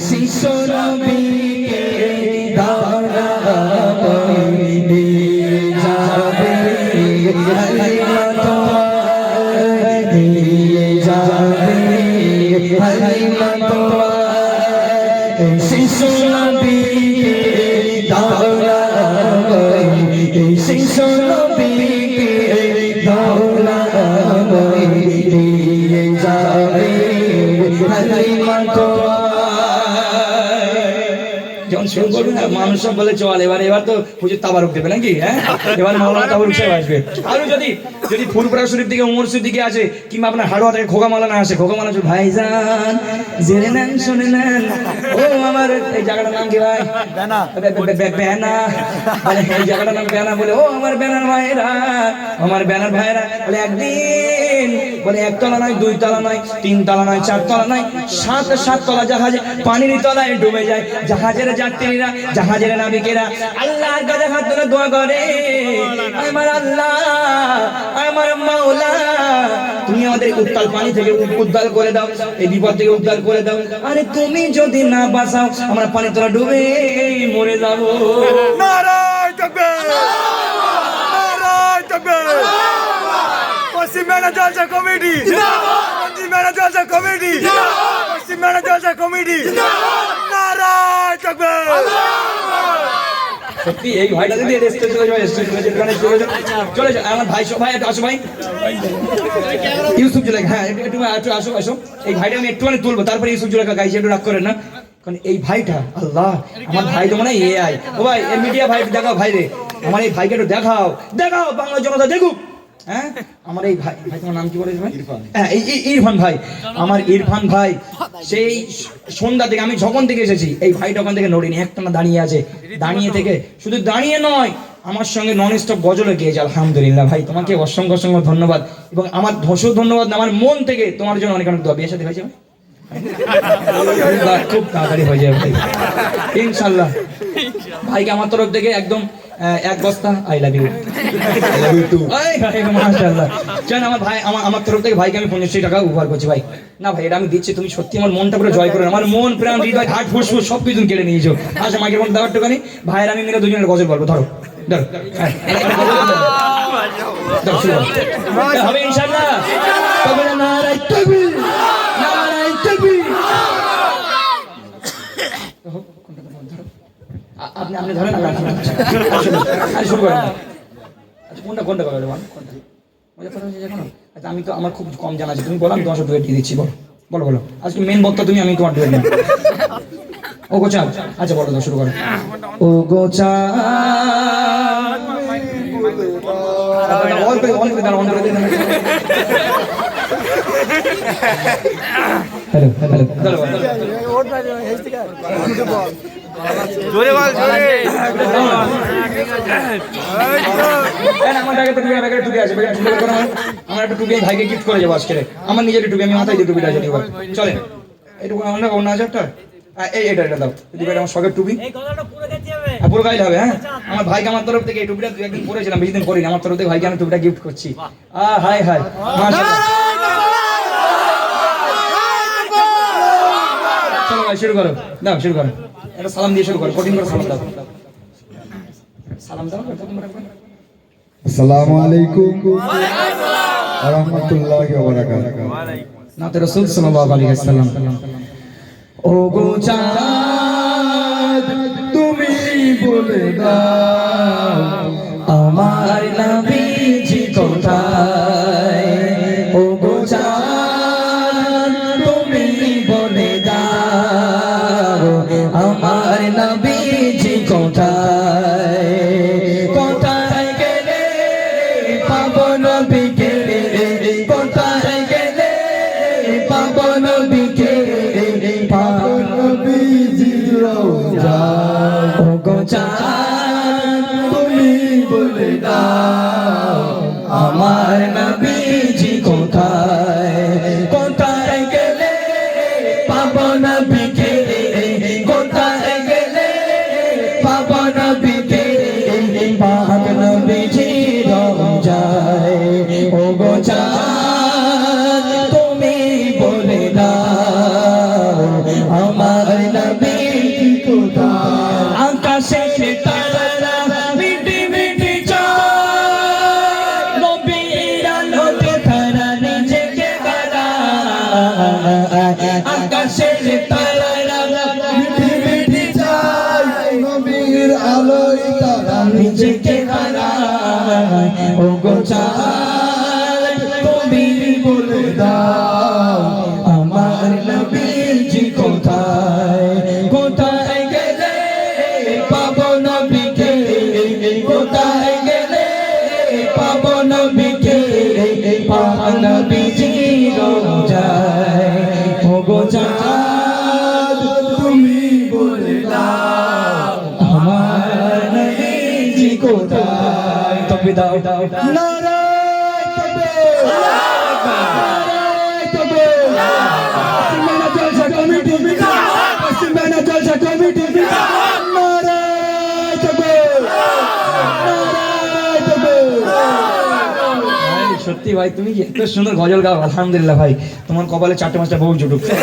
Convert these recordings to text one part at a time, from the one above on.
শিশু নবীকে দাওরা বইলে যাবে হালিমা তোমায় নিয়ে যাবে হালিমা তোমায় শিশু নবীকে দাওরা বইলে শিশু নবীকে দাওরা বইলে যাবে হালিমা তোমায়। যখন শুরু করবেন না মানুষ সব বলে চল এবার তো হুজুর তাবারুক দেবে নাকি, হ্যাঁ এবার মাওলানা তাবারুক সাহেব আসবে। আরো যদি ফুরফুরা শরীফ দিকে উমর শরীফ দিকে আছে কিংবা আপনার হাড়োয়া থেকে খোকা মাওলানা আসে, খোকা মাওলানা ভাইজান জেনে নেন শুনে নেন ও আমার এই জায়গাটার নাম কি ভাই বেনা বলে এই জায়গাটার নাম বেনা বলে ও আমার ব্যানার ভাইরা আমার ব্যানার ভাইরা বলে একদিন বলে একতলা নয় দুই তলা নয় তিন তলা নয় চার তলা নয় সাত তলা জাহাজে পানির তলায় ডুবে যায়। জাহাজের যাত্রীরা জাহাজের নাবিকেরা আল্লাহর কাছে হাত তুলে দোয়া করে আমার আল্লাহ আমার মাওলা তুমি আমাদের উত্তাল পানি থেকে উদ্ধার করে দাও, এই বিপদ থেকে উদ্ধার করে দাও। আরে তুমি যদি না বাঁচাও আমরা পানির তলা ডুবে মরে যাবো। নারায়ে তাকবীর নারায়ে তাকবীর পশ্চিম মেনা জলসা কমিটি জিন্দাবাদ পশ্চিম মেনা জলসা কমিটি জিন্দাবাদ পশ্চিম মেনা জলসা কমিটি জিন্দাবাদ নারায়ে তাকবীর সত্যি এই ভাইটা যদি স্টেজ চলে যাও আমার ভাই সব ভাই আসো ভাই ইউসুফ জুলেখা, হ্যাঁ একটু আসো এই ভাইটা আমি একটুখানি তুলবো তারপরে ইউসুফ জুলেখা গাইছে, একটু রাগ করেন না কারণ এই ভাইটা আল্লাহ আমার ভাই তো মনে হয় এআই ও ভাই এই মিডিয়া ভাই দেখাও ভাই রে আমার এই ভাইকে একটু দেখাও বাংলা জনতা দেখুক। হ্যাঁ আমার এই ভাই তোমার নাম কি বলেছে ভাই? হ্যাঁ ইরফান ভাই, আমার ইরফান ভাই সেই সন্ধ্যা থেকে আমি যখন থেকে এসেছি এই ভাইটা ওখান থেকে নড়িনি, একটানা দাঁড়িয়ে আছে, দাঁড়িয়ে থেকে শুধু দাঁড়িয়ে নয় আমার সঙ্গে নন স্টপ গজলে গিয়েছে। আলহামদুলিল্লাহ ভাই তোমাকে অসংখ্য অসংখ্য ধন্যবাদ এবং আমার ধন্যবাদ আমার মন থেকে তোমার জন্য অনেক অনেক দোয়া। বিয়ের সাথে হয়েছে খুব তাড়াতাড়ি হয়ে যাবে ভাই ইনশাল্লাহ। ভাইকে আমার তরফ থেকে একদম এক বস্তা আই লাভ ইউ টু মাশাআল্লাহ। জান আমার ভাই আমার তরফ থেকে ভাইকে আমি 50 টাকা উপহার করছি ভাই। না ভাই এটা আমি দিচ্ছি, তুমি সত্যি আমার মনটা পুরো জয় করে আমার মন প্রাণ হৃদয় হার্ট ফুসফুস সব কিছু কেড়ে নিয়েছো। আচ্ছা মাইক্রোফোন দাও একটুখানি, ভাইয়ের আমি মিলে দুজনের গজল বলবো, ধরো হবে ইনশাআল্লাহ। তবে নারায়ে তাকবীর নারায়ে তাকবীর আপনি ধরেন শুরু করেন। কোনটা করবে আচ্ছা আমি তো আমার খুব কম জানা আছে, তুমি বলো আমি তোমার ডুয়েট দিয়ে দিচ্ছি। বলো আজকে মেন বক্তা তুমি, আমি তোমার ডুয়েট ও গোচা। আচ্ছা বলো তো শুরু করো। ও গোচা জোরে বল জোরে আমার একটা টুপি ভাইকে গিফট করে যাবো আজকে, আমার নিজের টুপি আমি মাথায় দিয়ে টুপিটা আছে চলে এইটুকু অন্য আছে একটা এটা দাও আমার শখের টুপি পুরো গাইলে হবে। হ্যাঁ আমার ভাইকে আমার তরফ থেকে এই টুপিটা একদিন পরেছিলাম, বেশি দিন করিনি, আমার তরফ থেকে ভাইকে আমি টুপিটা গিফট করছি। হাই চলো ভাই শুরু করো, দাও শুরু করো, একটা সালাম দিয়ে শুরু করো, কঠিন করে সালাম দাও। আসসালামু আলাইকুম ওয়া রাহমাতুল্লাহি ওয়া বারাকাতুহু। নাতে রাসূল সাল্লাল্লাহু আলাইহি ওয়াসাল্লাম। ও গো চাঁদ তুমি বলে দাও আমার নবীজি কোথায়। ও গো চাঁদ তুমি বলে দাও আমার নবীজি কোথায়। কোথায় গেলে পাবো নবীকে, কোথায় গেলে পাবো নবীকে, পাবো নবীজির রওজা। ও গো চাঁদ তুমি বলে দাও আমার নবীজি কোথায়। কোথায় গেলে পাবো নবীকে, কোথায় গেলে পাবো নবীকে, পাক নবীজির রওজায়। ও গো চাঁদ তুমি বলে দাও আমার আকাশের তারারা মিঠি মিঠি চাই নবীর আলোয় তারা নিজেকে হারায় ও গো চাঁদ তুমি বলে দাও আমার নবীজি কোথায় কোথায় গেলে পাবো নবীকে কোথায় গেলে পাবো নবীকে পাবো নবীজি রোজায় ও গো চাঁদ তুমি বলে দাও আমার নবীজি কোথায় তবে দাও দাও নারায় তাকবীর নারায় তাকবীর পশ্চিমবাংলা জলসা কমিটি পশ্চিমবাংলা জলসা কমিটি নারায় তাকবীর নারায় তাকবীর ভাই, সত্যি ভাই তুমি কি এত সুন্দর গজল গাও আলহামদুলিল্লাহ ভাই তোমার কপালে 4টে 5টা বউ জুটুক এত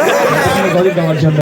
সুন্দর গজল গাওয়ার জন্য